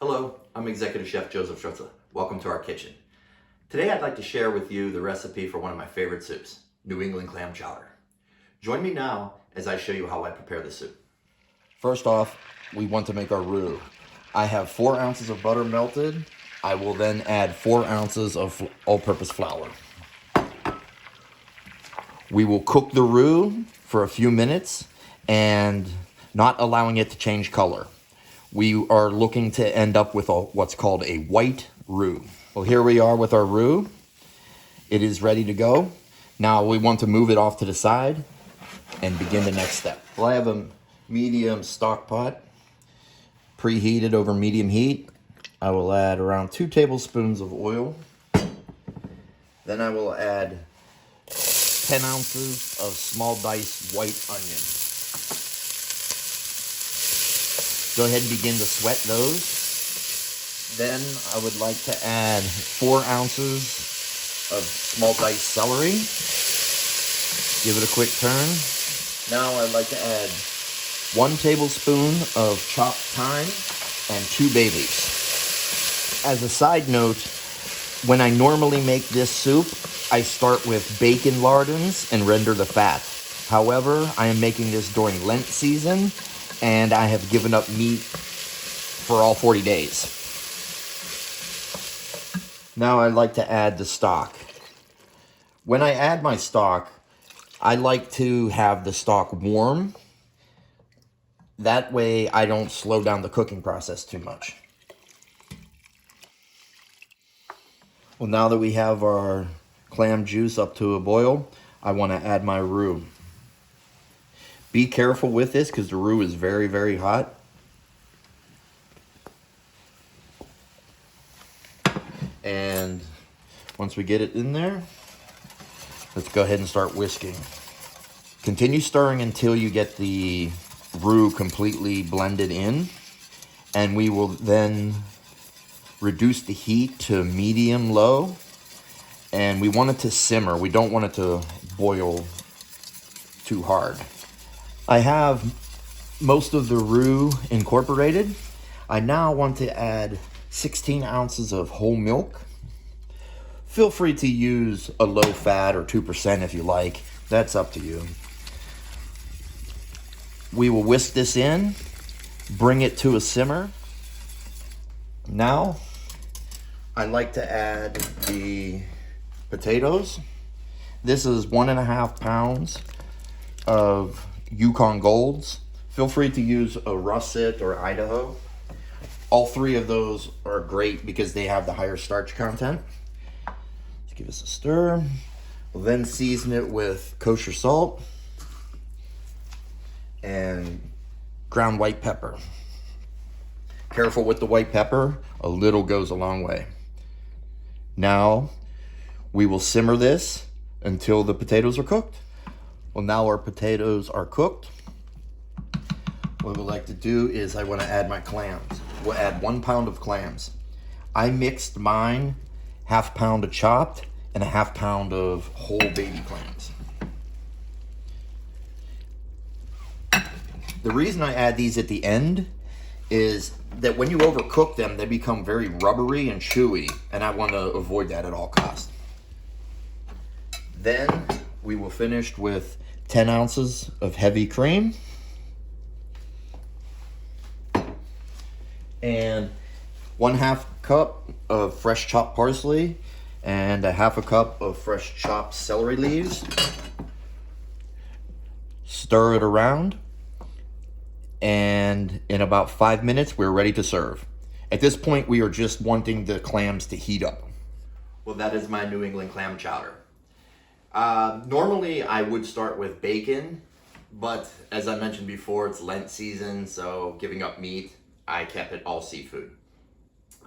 Hello, I'm Executive Chef Joseph Schutza. Welcome to our kitchen. Today I'd like to share with you the recipe for one of my favorite soups, New England Clam Chowder. Join me now as I show you how I prepare the soup. First off, we want to make our roux. I have 4 ounces of butter melted. I will then add 4 ounces of all-purpose flour. We will cook the roux for a few minutes and not allowing it to change color. We are looking to end up with what's called a white roux. Well, here we are with our roux. It is ready to go. Now we want to move it off to the side and begin the next step. Well, I have a medium stock pot, preheated over medium heat. I will add around 2 tablespoons of oil. Then I will add 10 ounces of small diced white onion. Go ahead and begin to sweat those. Then I would like to add 4 ounces of small diced celery. Give it a quick turn. Now I'd like to add 1 tablespoon of chopped thyme and 2 bay leaves. As a side note, when I normally make this soup, I start with bacon lardons and render the fat. However, I am making this during Lent season, and I have given up meat for all 40 days. Now I'd like to add the stock. When I add my stock, I like to have the stock warm. That way I don't slow down the cooking process too much. Well, now that we have our clam juice up to a boil, I want to add my roux. Be careful with this because the roux is very, very hot. And once we get it in there, let's go ahead and start whisking. Continue stirring until you get the roux completely blended in. And we will then reduce the heat to medium-low. And we want it to simmer. We don't want it to boil too hard. I have most of the roux incorporated. I now want to add 16 ounces of whole milk. Feel free to use a low fat or 2% if you like. That's up to you. We will whisk this in, bring it to a simmer. Now, I like to add the potatoes. This is 1.5 pounds of Yukon Golds. Feel free to use a Russet or Idaho. All 3 of those are great because they have the higher starch content. Let's give this a stir. We'll then season it with kosher salt and ground white pepper. Careful with the white pepper, a little goes a long way. Now we will simmer this until the potatoes are cooked. Well, now our potatoes are cooked. What we'd like to do is I want to add my clams. We'll add 1 pound of clams. I mixed mine 1/2 pound of chopped and 1/2 pound of whole baby clams. The reason I add these at the end is that when you overcook them, they become very rubbery and chewy, and I want to avoid that at all costs. Then we will finish with 10 ounces of heavy cream and 1/2 cup of fresh chopped parsley and 1/2 cup of fresh chopped celery leaves. Stir it around, and in about 5 minutes, we're ready to serve. At this point, we are just wanting the clams to heat up. Well, that is my New England clam chowder. Normally I would start with bacon, but as I mentioned before, it's Lent season, so giving up meat, I kept it all seafood.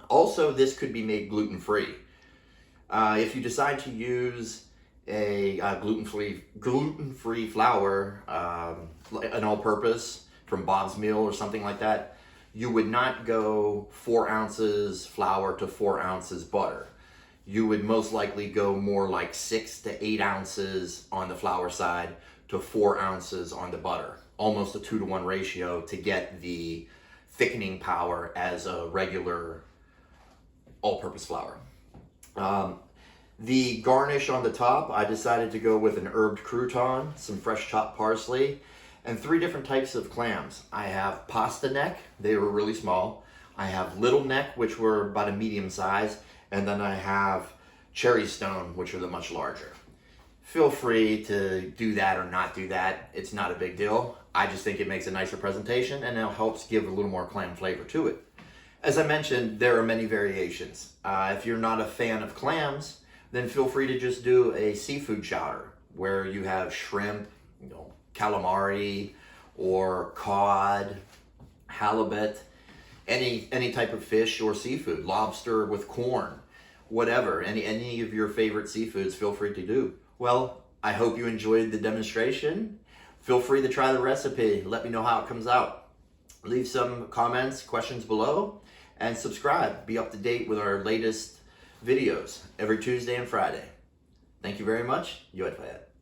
Also, this could be made gluten-free. If you decide to use a gluten-free flour, an all-purpose from Bob's Meal or something like that, you would not go 4 ounces flour to 4 ounces butter. You would most likely go more like 6 to 8 ounces on the flour side to 4 ounces on the butter. Almost a 2-to-1 ratio to get the thickening power as a regular all-purpose flour. The garnish on the top, I decided to go with an herbed crouton, some fresh chopped parsley, and 3 different types of clams. I have pasta neck, they were really small. I have little neck, which were about a medium size, and then I have cherry stone, which are the much larger. Feel free to do that or not do that. It's not a big deal. I just think it makes a nicer presentation and it helps give a little more clam flavor to it. As I mentioned, there are many variations. If you're not a fan of clams, then feel free to just do a seafood chowder where you have shrimp, calamari, or cod, halibut, any type of fish or seafood, lobster with corn, whatever, any of your favorite seafoods, feel free to do. Well, I hope you enjoyed the demonstration. Feel free to try the recipe. Let me know how it comes out. Leave some comments, questions below, and subscribe. Be up to date with our latest videos every Tuesday and Friday. Thank you very much. Yo,